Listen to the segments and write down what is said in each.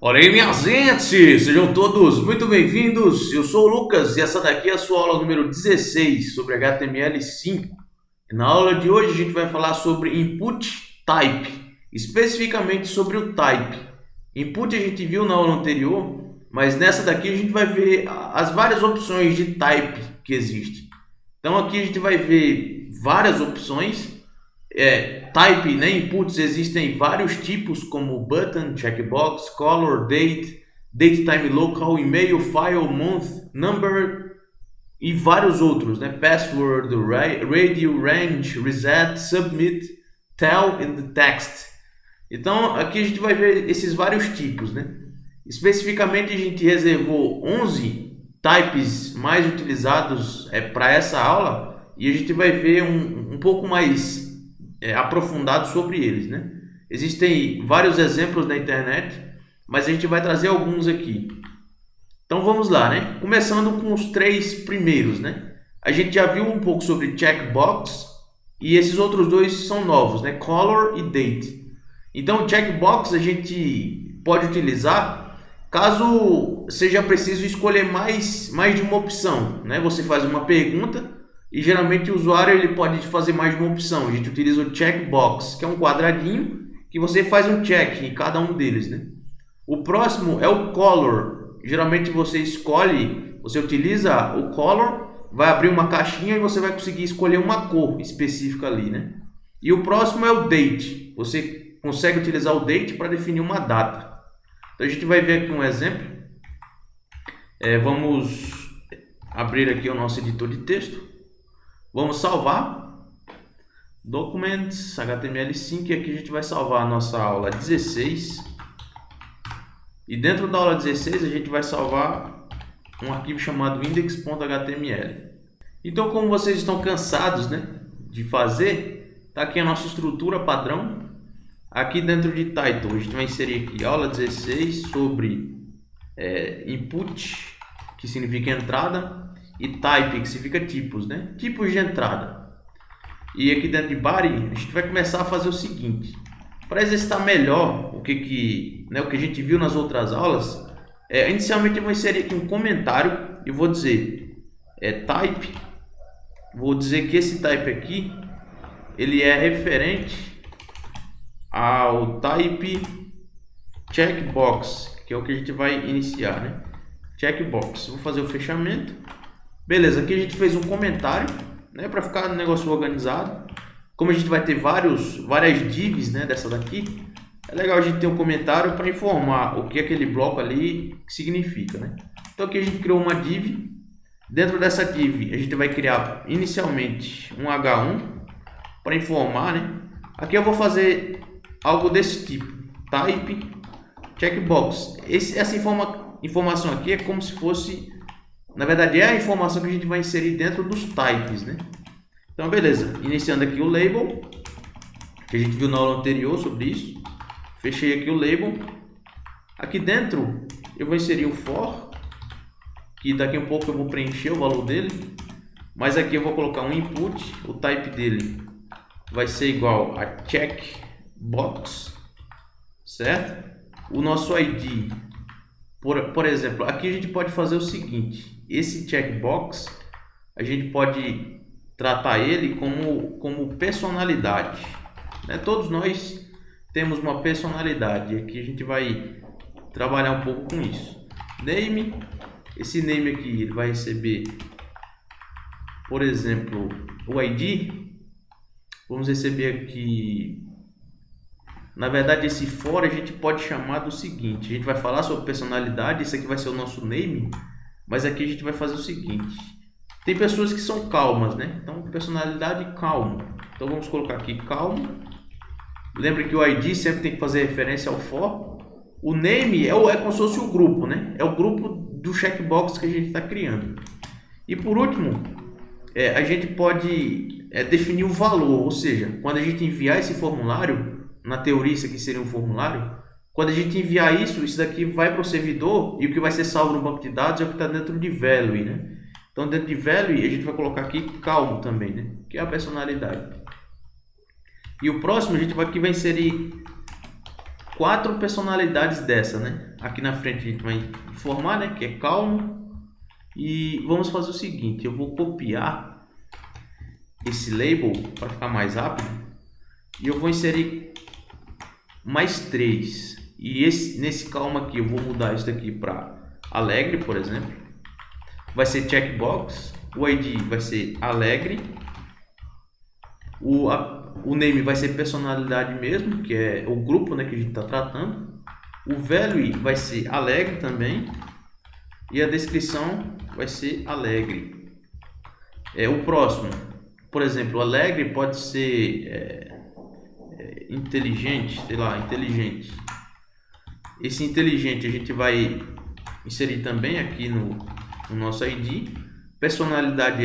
Olha aí, minha gente, sejam todos muito bem-vindos. Eu sou o Lucas e essa daqui é a sua aula número 16 sobre HTML5. E na aula de hoje a gente vai falar sobre input type, especificamente sobre o type. Input a gente viu na aula anterior, mas nessa daqui a gente vai ver as várias opções de type que existem. Então aqui a gente vai ver várias opções. Type, né, inputs existem vários tipos como button, checkbox, color, date, time local, email, file, month, number e vários outros, né? Password, radio, range, reset, submit, tell and text. Então aqui a gente vai ver esses vários tipos, né? Especificamente a gente reservou 11 types mais utilizados para essa aula e a gente vai ver um pouco mais aprofundado sobre eles, né? Existem vários exemplos na internet, mas a gente vai trazer alguns aqui. Então vamos lá, né? Começando com os três primeiros, né? A gente já viu um pouco sobre checkbox e esses outros dois são novos, né? Color e date. Então o checkbox a gente pode utilizar caso seja preciso escolher mais de uma opção, né? Você faz uma pergunta e geralmente o usuário ele pode fazer mais de uma opção. A gente utiliza o checkbox, que é um quadradinho que você faz um check em cada um deles, né? O próximo é o color. Geralmente você utiliza o color, vai abrir uma caixinha e você vai conseguir escolher uma cor específica ali, né? E o próximo é o date. Você consegue utilizar o date para definir uma data. Então a gente vai ver aqui um exemplo. Vamos abrir aqui o nosso editor de texto. Vamos salvar, Documents, HTML5, e aqui a gente vai salvar a nossa aula 16. E dentro da aula 16 a gente vai salvar um arquivo chamado index.html. Então, como vocês estão cansados, né, de fazer, tá aqui a nossa estrutura padrão. Aqui dentro de title a gente vai inserir aqui aula 16 sobre input, que significa entrada, e type, que significa tipos, né? Tipos de entrada. E aqui dentro de body, a gente vai começar a fazer o seguinte. Para exercitar melhor o que a gente viu nas outras aulas, inicialmente eu vou inserir aqui um comentário e vou dizer type. Vou dizer que esse type aqui, ele é referente ao type checkbox, que é o que a gente vai iniciar, né? Checkbox. Vou fazer o fechamento. Beleza, aqui a gente fez um comentário, né, para ficar o negócio organizado. Como a gente vai ter várias divs, né, dessa daqui, é legal a gente ter um comentário para informar o que aquele bloco ali significa, né? Então aqui a gente criou uma div. Dentro dessa div a gente vai criar inicialmente um H1 para informar, né? Aqui eu vou fazer algo desse tipo, type checkbox. Essa informação aqui é como se fosse, na verdade, é a informação que a gente vai inserir dentro dos types, né? Então, beleza. Iniciando aqui o label, que a gente viu na aula anterior sobre isso. Fechei aqui o label. Aqui dentro, eu vou inserir o for, que daqui a um pouco eu vou preencher o valor dele. Mas aqui eu vou colocar um input, o type dele vai ser igual a checkbox, certo? O nosso ID, por exemplo, aqui a gente pode fazer o seguinte. Esse checkbox, a gente pode tratar ele como personalidade, né? Todos nós temos uma personalidade. Aqui a gente vai trabalhar um pouco com isso. Name, esse name aqui ele vai receber, por exemplo, o ID. Vamos receber aqui, na verdade, esse for a gente pode chamar do seguinte. A gente vai falar sobre personalidade, esse aqui vai ser o nosso name. Mas aqui a gente vai fazer o seguinte. Tem pessoas que são calmas, né? Então, personalidade calma. Então, vamos colocar aqui calmo. Lembre que o ID sempre tem que fazer referência ao for. O name é como se fosse o grupo, né? É o grupo do checkbox que a gente está criando. E por último, a gente pode definir o valor. Ou seja, quando a gente enviar esse formulário, na teoria isso aqui seria um formulário. Quando a gente enviar isso daqui vai para o servidor e o que vai ser salvo no banco de dados é o que está dentro de value, né? Então dentro de value a gente vai colocar aqui calmo também, né? Que é a personalidade. E o próximo a gente vai inserir 4 personalidades dessa, né? aqui na frente a gente vai informar, né, que é calmo. E vamos fazer o seguinte, eu vou copiar esse label para ficar mais rápido e eu vou inserir mais 3. E nesse calma aqui eu vou mudar isso daqui para alegre, por exemplo. Vai ser checkbox, o ID vai ser alegre, o name vai ser personalidade mesmo, que é o grupo, né, que a gente está tratando. O value vai ser alegre também e a descrição vai ser alegre. O próximo, por exemplo, alegre pode ser inteligente, sei lá, inteligente. Esse inteligente a gente vai inserir também aqui no nosso ID. Personalidade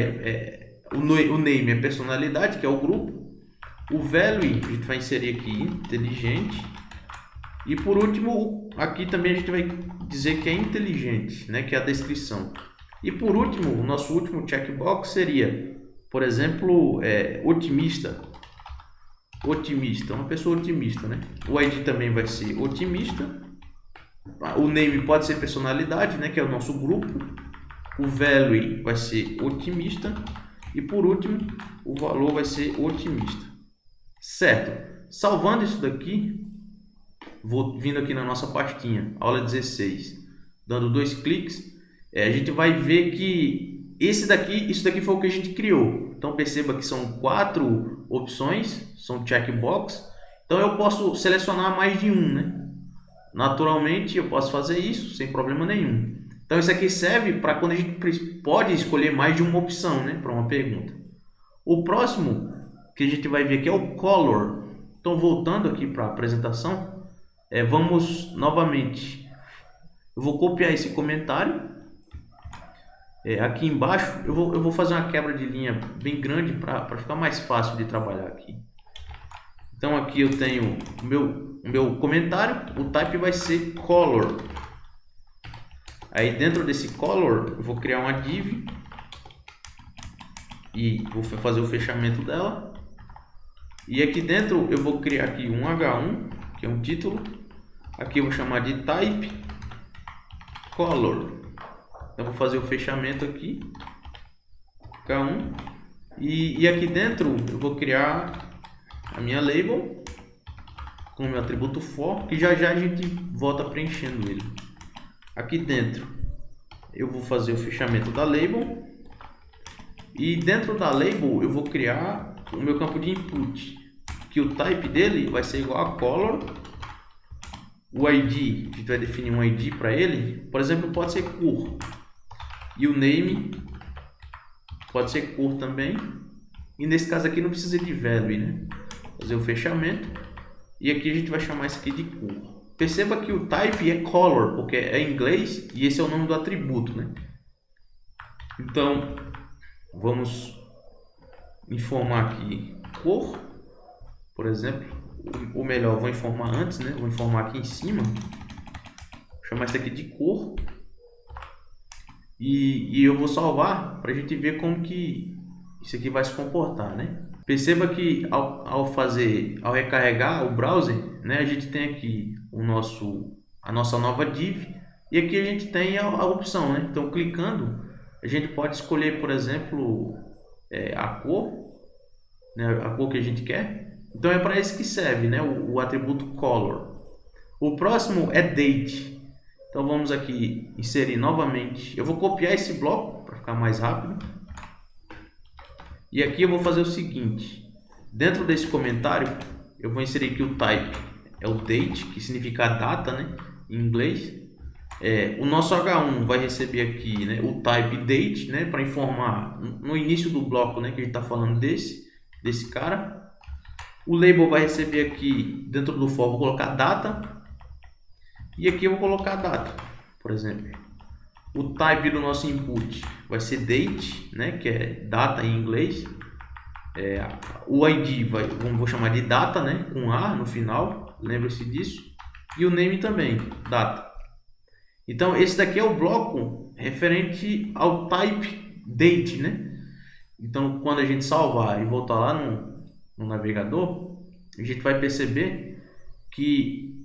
o name é personalidade, que é o grupo. O value a gente vai inserir aqui inteligente. E por último, aqui também a gente vai dizer que é inteligente, né, que é a descrição. E por último, o nosso último checkbox seria, por exemplo, otimista. Otimista, uma pessoa otimista, né? O ID também vai ser otimista. O name pode ser personalidade, né, que é o nosso grupo. O value vai ser otimista. E por último, o valor vai ser otimista. Certo? Salvando isso daqui, vou vindo aqui na nossa pastinha, aula 16, dando 2 cliques, a gente vai ver que isso daqui foi o que a gente criou. Então perceba que são 4 opções, são checkbox. Então eu posso selecionar mais de um, né? Naturalmente eu posso fazer isso sem problema nenhum. Então isso aqui serve para quando a gente pode escolher mais de uma opção, né, para uma pergunta. O próximo que a gente vai ver aqui é o color. Então voltando aqui para a apresentação, vamos novamente, eu vou copiar esse comentário. Aqui embaixo eu vou fazer uma quebra de linha bem grande para ficar mais fácil de trabalhar aqui. Então aqui eu tenho o meu comentário, o type vai ser color. Aí dentro desse color eu vou criar uma div e vou fazer o fechamento dela. E aqui dentro eu vou criar aqui um H1, que é um título. Aqui eu vou chamar de type color. Eu vou fazer o fechamento aqui, H1. E aqui dentro eu vou criar a minha label com o meu atributo for, que já a gente volta preenchendo ele. Aqui dentro eu vou fazer o fechamento da label. E dentro da label eu vou criar o meu campo de input, que o type dele vai ser igual a color. O ID, a gente vai definir um ID para ele, por exemplo, pode ser cor. E o name pode ser cor também. E nesse caso aqui não precisa de value, né? Fazer o fechamento. E aqui a gente vai chamar isso aqui de cor. Perceba que o type é color, porque é em inglês e esse é o nome do atributo, né? Então, vamos informar aqui cor, por exemplo. Ou melhor, vou informar antes, né? Vou informar aqui em cima. Vou chamar isso aqui de cor. E eu vou salvar para a gente ver como que isso aqui vai se comportar, né? Perceba que ao recarregar o browser, né, a gente tem aqui a nossa nova div e aqui a gente tem a opção, né? Então clicando a gente pode escolher, por exemplo, a cor, né, a cor que a gente quer. Então é para isso que serve, né, o atributo color. O próximo é date. Então vamos aqui inserir novamente. Eu vou copiar esse bloco para ficar mais rápido. E aqui eu vou fazer o seguinte. Dentro desse comentário eu vou inserir aqui o type. É o date, que significa data, né, em inglês. O nosso H1 vai receber aqui, né, o type date, né, para informar no início do bloco, né, que a gente está falando desse cara. O label vai receber aqui dentro do for, vou colocar data. E aqui eu vou colocar data, por exemplo. O type do nosso input vai ser date, né, que é data em inglês. O ID vou chamar de data, né, com A no final, lembre-se disso. E o name também, data. Então esse daqui é o bloco referente ao type date, né? Então quando a gente salvar e voltar lá no navegador, a gente vai perceber que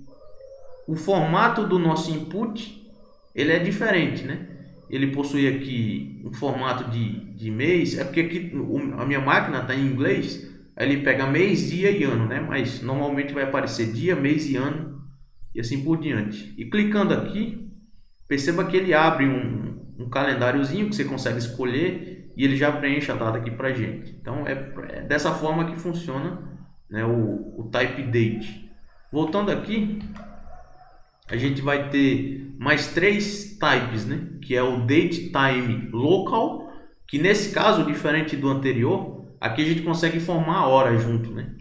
o formato do nosso input ele é diferente, né? Ele possui aqui um formato de mês, é porque aqui a minha máquina está em inglês, aí ele pega mês, dia e ano, né? Mas normalmente vai aparecer dia, mês e ano e assim por diante. E clicando aqui, perceba que ele abre um calendáriozinho que você consegue escolher e ele já preenche a data aqui pra gente. Então é dessa forma que funciona, né, o type date. Voltando aqui, a gente vai ter mais 3 types, né, que é o date time local, que nesse caso, diferente do anterior, aqui a gente consegue formar a hora junto, né?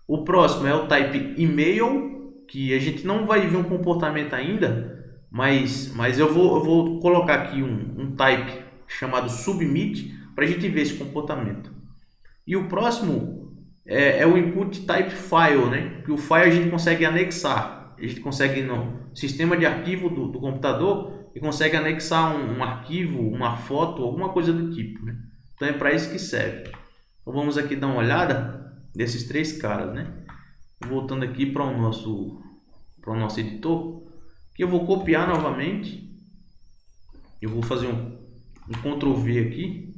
O próximo é o type email, que a gente não vai ver um comportamento ainda, mas eu vou colocar aqui um type chamado submit para a gente ver esse comportamento. E o próximo é o input type file, né? Que o file a gente consegue anexar. A gente consegue ir no sistema de arquivo do computador e consegue anexar um arquivo, uma foto, alguma coisa do tipo, né? Então é para isso que serve. Então vamos aqui dar uma olhada desses 3 caras, né? Voltando aqui para o nosso editor, que eu vou copiar novamente. Eu vou fazer um Ctrl V aqui.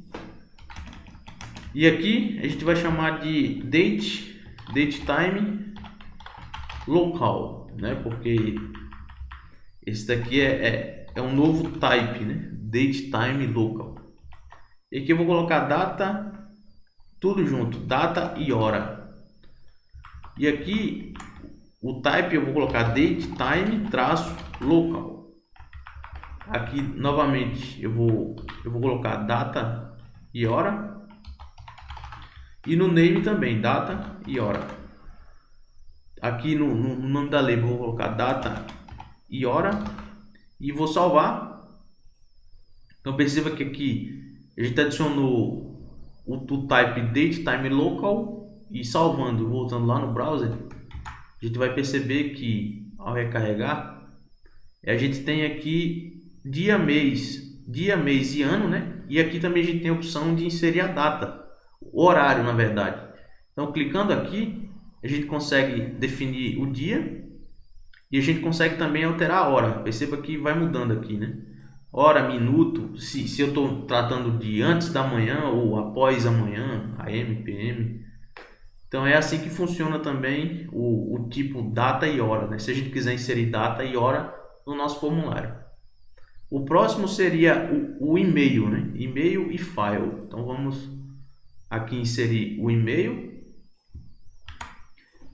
E aqui a gente vai chamar de date time local, né? Porque esse daqui é um novo type, né? Date time local. E aqui eu vou colocar data, tudo junto, data e hora. E aqui o type eu vou colocar date time traço local. Aqui novamente eu vou colocar data e hora. E no name também, data e hora. Aqui no nome da label eu vou colocar data e hora. E vou salvar. Então perceba que aqui a gente adicionou o type date time local. E salvando, voltando lá no browser, a gente vai perceber que ao recarregar, a gente tem aqui dia, mês e ano, né? E aqui também a gente tem a opção de inserir a data, o horário, na verdade. Então, clicando aqui, a gente consegue definir o dia e a gente consegue também alterar a hora. Perceba que vai mudando aqui, né? Hora, minuto, se eu estou tratando de antes da manhã ou após amanhã, AM, PM. Então é assim que funciona também o tipo data e hora, né? Se a gente quiser inserir data e hora no nosso formulário. O próximo seria o e-mail, né? E-mail e file. Então vamos aqui inserir o e-mail.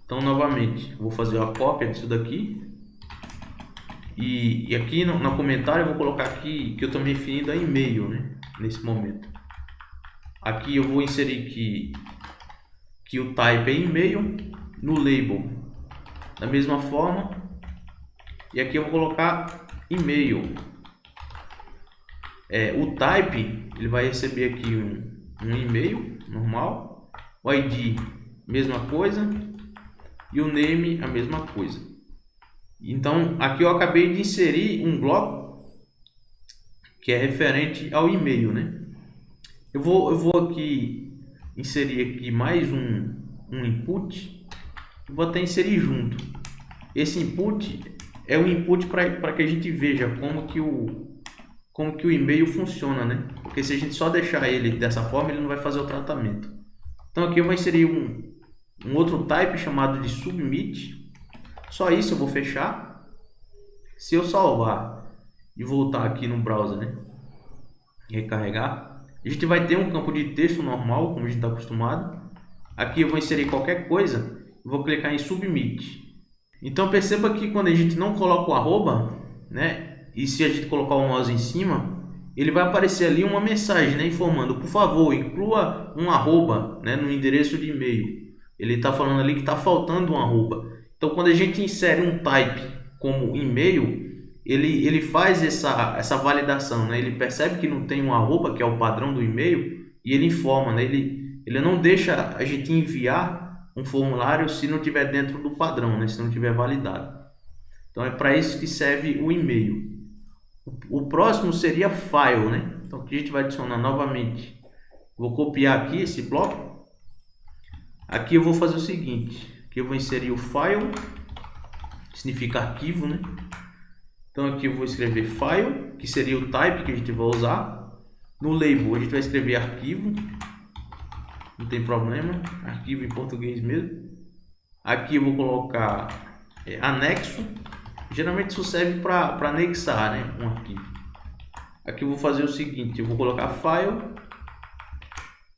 Então novamente vou fazer a cópia disso daqui. E aqui no comentário eu vou colocar aqui que eu estou me referindo a e-mail, né? Nesse momento. Aqui eu vou inserir que o type é e-mail, no label da mesma forma, e aqui eu vou colocar e-mail. O type ele vai receber aqui um e-mail normal, o ID mesma coisa e o name a mesma coisa. Então aqui eu acabei de inserir um bloco que é referente ao e-mail, né? Eu vou aqui inserir aqui mais um input. Vou até inserir junto. Esse input é um input para que a gente veja como que o e-mail funciona, né? Porque se a gente só deixar ele dessa forma, ele não vai fazer o tratamento. Então aqui eu vou inserir um outro type chamado de submit. Só isso eu vou fechar. Se eu salvar e voltar aqui no browser, né? Recarregar, a gente vai ter um campo de texto normal, como a gente está acostumado. Aqui eu vou inserir qualquer coisa, vou clicar em submit. Então perceba que quando a gente não coloca o arroba, né, e se a gente colocar o mouse em cima, ele vai aparecer ali uma mensagem, né, informando, por favor, inclua um arroba, né, no endereço de e-mail. Ele está falando ali que está faltando um arroba. Então quando a gente insere um type como e-mail, ele faz essa validação, né? Ele percebe que não tem um arroba, que é o padrão do e-mail, e ele informa, né? Ele não deixa a gente enviar um formulário se não tiver dentro do padrão, né? Se não tiver validado. Então é para isso que serve o e-mail. O próximo seria file, né? Então aqui a gente vai adicionar novamente. Vou copiar aqui esse bloco. Aqui eu vou fazer o seguinte, aqui eu vou inserir o file significa arquivo, né? Então aqui eu vou escrever file, que seria o type que a gente vai usar. No label a gente vai escrever arquivo, não tem problema, arquivo em português mesmo. Aqui eu vou colocar anexo, geralmente isso serve para anexar, né, um arquivo. Aqui eu vou fazer o seguinte, eu vou colocar file,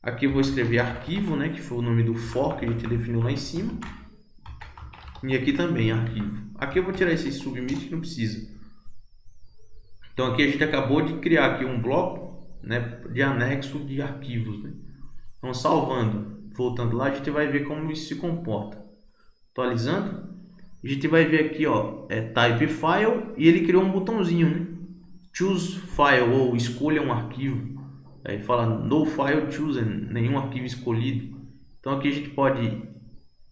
aqui eu vou escrever arquivo, né, que foi o nome do for que a gente definiu lá em cima. E aqui também arquivo. Aqui eu vou tirar esse submit que não precisa. Então aqui a gente acabou de criar aqui um bloco, né, de anexo de arquivos, né? Então salvando, voltando lá, a gente vai ver como isso se comporta. Atualizando, a gente vai ver aqui, ó, type file, e ele criou um botãozinho, né? Choose file, ou escolha um arquivo. Aí fala no file chosen, nenhum arquivo escolhido. Então aqui a gente pode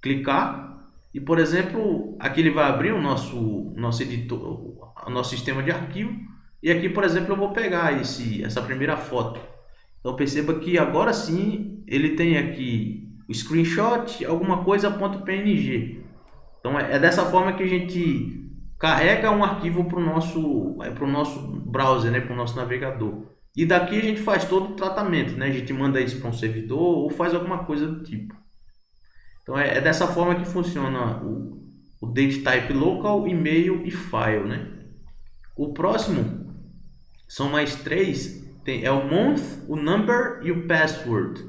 clicar e, por exemplo, aqui ele vai abrir o nosso editor, o nosso sistema de arquivo. E aqui, por exemplo, eu vou pegar essa primeira foto. Então perceba que agora sim ele tem aqui o screenshot, alguma coisa .png. Então é dessa forma que a gente carrega um arquivo para o nosso browser, né, para o nosso navegador. E daqui a gente faz todo o tratamento, né? A gente manda isso para um servidor ou faz alguma coisa do tipo. Então é dessa forma que funciona o DateType Local, e-mail e file, né? O próximo são mais três. É o month, o number e o password.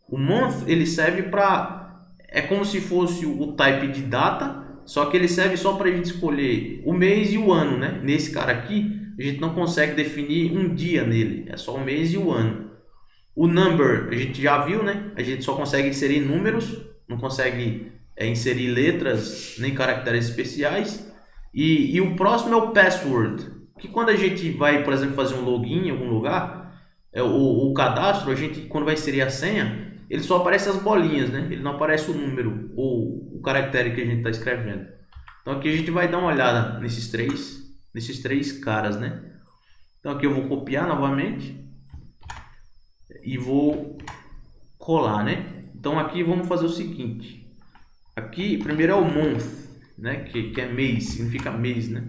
O month ele serve para, é como se fosse o type de data, só que ele serve só para a gente escolher o mês e o ano, né? Nesse cara aqui a gente não consegue definir um dia nele, é só o mês e o ano. O number a gente já viu, né? A gente só consegue inserir números, não consegue inserir letras nem caracteres especiais. E o próximo é o password, que quando a gente vai, por exemplo, fazer um login em algum lugar, o cadastro, a gente quando vai inserir a senha, ele só aparece as bolinhas, né? Ele não aparece o número ou o caractere que a gente está escrevendo. Então aqui a gente vai dar uma olhada nesses três caras, né? Então aqui eu vou copiar novamente e vou colar, né? Então aqui vamos fazer o seguinte. Aqui primeiro é o month, né? Que é mês, significa mês, né?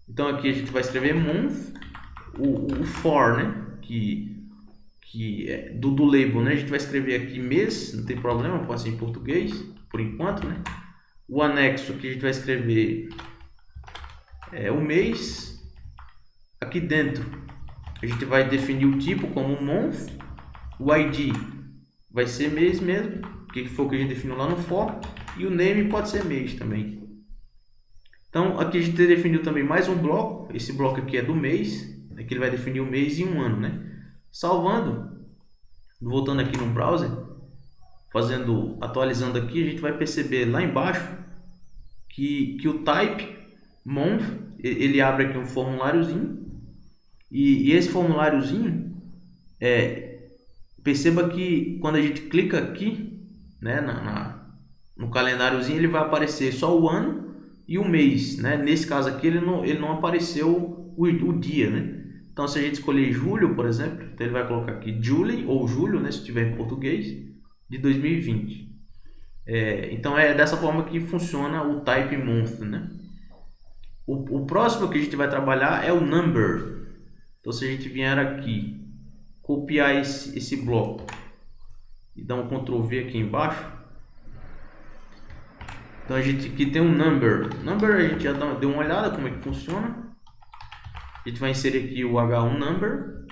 Então aqui a gente vai escrever month, o for, né? Que é do label, né? A gente vai escrever aqui mês, não tem problema, pode ser em português, por enquanto, né? O anexo que a gente vai escrever o mês. Aqui dentro a gente vai definir o tipo como month, o ID vai ser mês mesmo, que foi o que a gente definiu lá no for, e o name pode ser mês também. Então aqui a gente definiu também mais um bloco, esse bloco aqui é do mês, que ele vai definir o mês e um ano, né? Salvando, voltando aqui no browser, atualizando aqui, a gente vai perceber lá embaixo que o type month, ele abre aqui um formuláriozinho, e esse formuláriozinho, perceba que quando a gente clica aqui, né, no calendáriozinho, ele vai aparecer só o ano e o mês, né? Nesse caso aqui ele não apareceu o dia, né? Então se a gente escolher julho, por exemplo, então ele vai colocar aqui July ou julho, né, se tiver em português, de 2020. Então é dessa forma que funciona o type month, né? O próximo que a gente vai trabalhar é o number. Então se a gente vier aqui, copiar esse bloco e dar um Ctrl V aqui embaixo, então a gente aqui tem um number a gente já deu uma olhada como é que funciona. A gente vai inserir aqui o H1 number.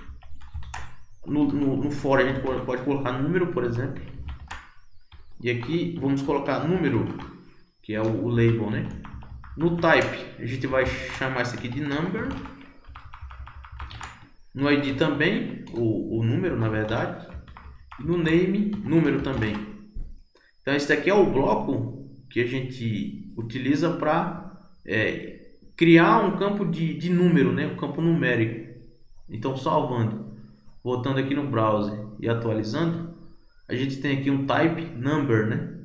No for a gente pode colocar número, por exemplo, e aqui vamos colocar número, que é o label, né? No type a gente vai chamar isso aqui de number. No ID também, o número, na verdade. E no name, número também. Então esse daqui é o bloco que a gente utiliza para criar um campo de número, né? Um campo numérico. Então salvando, voltando aqui no browser e atualizando, a gente tem aqui um type number, né?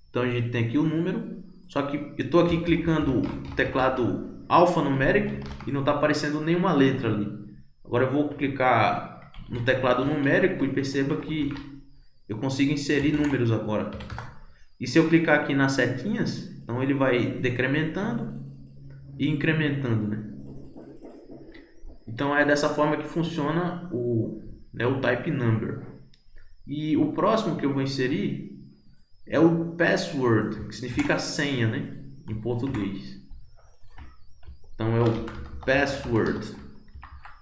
Então a gente tem aqui o número, só que eu estou aqui clicando o teclado alfanumérico e não está aparecendo nenhuma letra ali. Agora eu vou clicar no teclado numérico e perceba que eu consigo inserir números agora. E se eu clicar aqui nas setinhas, então ele vai decrementando e incrementando, né? Então é dessa forma que funciona o type number. E o próximo que eu vou inserir é o password, que significa senha, né, em português. Então é o password.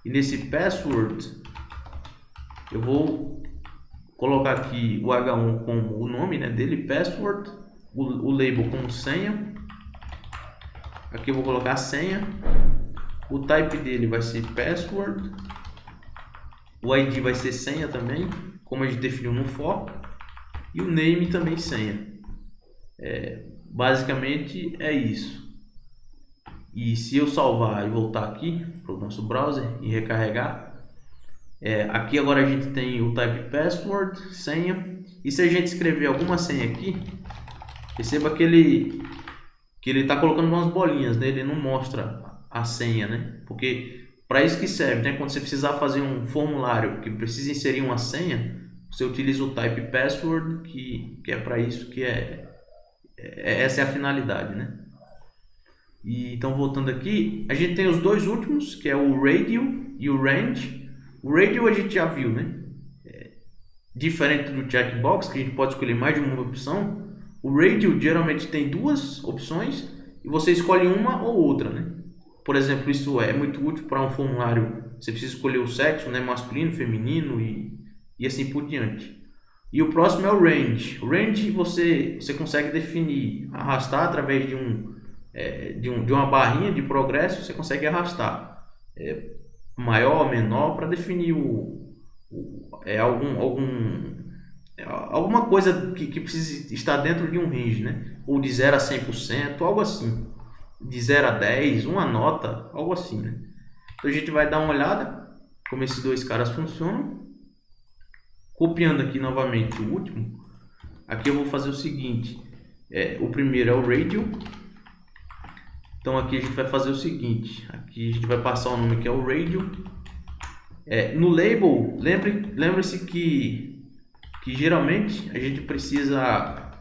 E nesse password eu vou colocar aqui o H1 como o nome, né, dele, password, o label como senha. Aqui eu vou colocar a senha. O type dele vai ser password. O ID vai ser senha também, como a gente definiu no for. E o name também senha. Basicamente é isso. E se eu salvar e voltar aqui para o nosso browser e recarregar, aqui agora a gente tem o type password, senha. E se a gente escrever alguma senha aqui, perceba que ele está colocando umas bolinhas, né? Ele não mostra a senha, né? Porque para isso que serve, né? Quando você precisar fazer um formulário que precisa inserir uma senha, você utiliza o type password, que é para isso, essa é a finalidade, né? E então voltando aqui, a gente tem os dois últimos, que é o radio e o range. O radio a gente já viu, né? Diferente do checkbox, que a gente pode escolher mais de uma opção. O radio geralmente tem duas opções e você escolhe uma ou outra, né? Por exemplo, isso é muito útil para um formulário. Você precisa escolher o sexo, né? Masculino, feminino e assim por diante. E o próximo é o range. O range você consegue definir, arrastar através de uma barrinha de progresso. Você consegue arrastar maior, menor, para definir alguma coisa que precisa estar dentro de um range, né? Ou de 0 a 100%, algo assim. De 0 a 10, uma nota, algo assim, né? Então a gente vai dar uma olhada como esses dois caras funcionam. Copiando aqui novamente o último, aqui eu vou fazer o seguinte, o primeiro é o radio. Então aqui a gente vai fazer o seguinte, aqui a gente vai passar o nome que é o radio. No label, lembre-se que geralmente a gente precisa,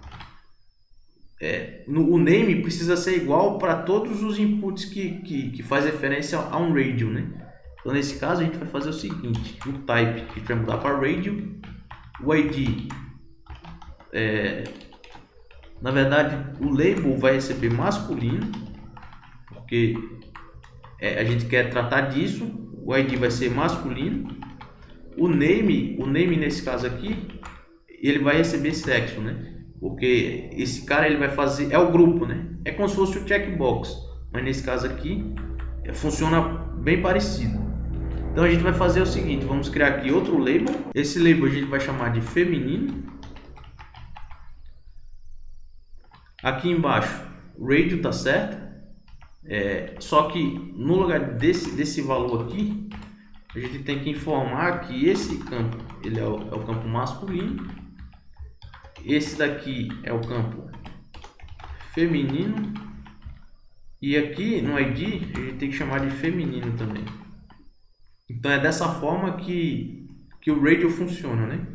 o name precisa ser igual para todos os inputs que faz referência a um radio, né? Então nesse caso a gente vai fazer o seguinte, o type a gente vai mudar para radio, o ID, na verdade o label vai receber masculino, porque a gente quer tratar disso, o ID vai ser masculino, o name nesse caso aqui, ele vai receber sexo, né? Porque esse cara ele vai fazer, é o grupo, né? É como se fosse o checkbox, mas nesse caso aqui funciona bem parecido. Então a gente vai fazer o seguinte, vamos criar aqui outro label. Esse label a gente vai chamar de feminino. Aqui embaixo, radio tá certo. Só que no lugar desse valor aqui, a gente tem que informar que esse campo ele é o campo masculino. Esse daqui é o campo feminino. E aqui no ID a gente tem que chamar de feminino também. Então é dessa forma que o radio funciona, né?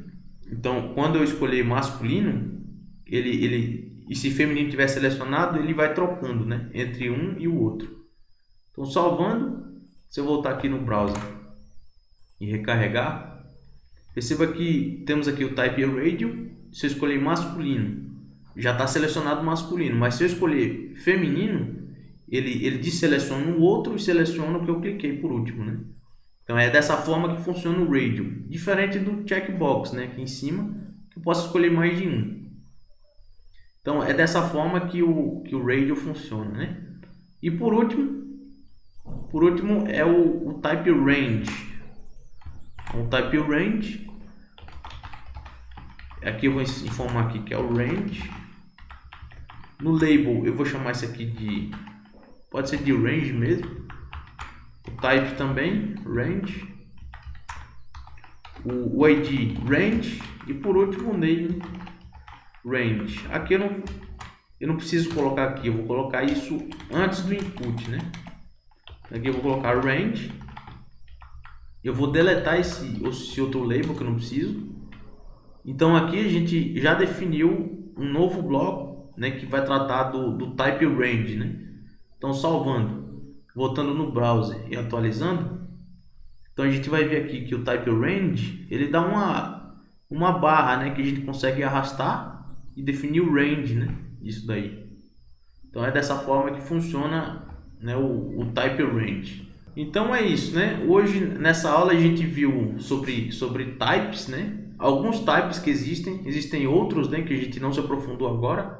Então quando eu escolher masculino, e se feminino tiver selecionado, ele vai trocando, né, entre um e o outro. Então salvando, se eu voltar aqui no browser e recarregar, perceba que temos aqui o type radio. Se eu escolher masculino, já está selecionado masculino, mas se eu escolher feminino, ele deseleciona o outro e seleciona o que eu cliquei por último, né? Então é dessa forma que funciona o radio, diferente do checkbox, né, aqui em cima, que eu posso escolher mais de um. Então é dessa forma que o radio funciona, né? E por último é o type range. O type range, aqui eu vou informar aqui que é o range. No label eu vou chamar isso aqui pode ser de range mesmo. O type também, range. O ID, range. E por último o name, range. Aqui eu não preciso colocar aqui, eu vou colocar isso antes do input, né? Aqui eu vou colocar range. Eu vou deletar esse outro label que eu não preciso. Então aqui a gente já definiu um novo bloco, né, que vai tratar do type range, né? Então salvando, voltando no browser e atualizando, então a gente vai ver aqui que o type range, ele dá uma barra, né, que a gente consegue arrastar e definir o range, né, disso daí. Então é dessa forma que funciona, né, o type range. Então é isso, né? Hoje nessa aula a gente viu sobre types, né? Alguns types que existem outros, né, que a gente não se aprofundou agora,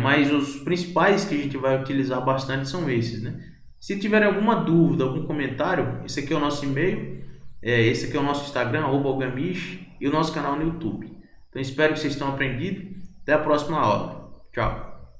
mas os principais que a gente vai utilizar bastante são esses, né? Se tiverem alguma dúvida, algum comentário, esse aqui é o nosso e-mail, esse aqui é o nosso Instagram, @algamish, e o nosso canal no YouTube. Então espero que vocês tenham aprendido. Até a próxima aula. Tchau!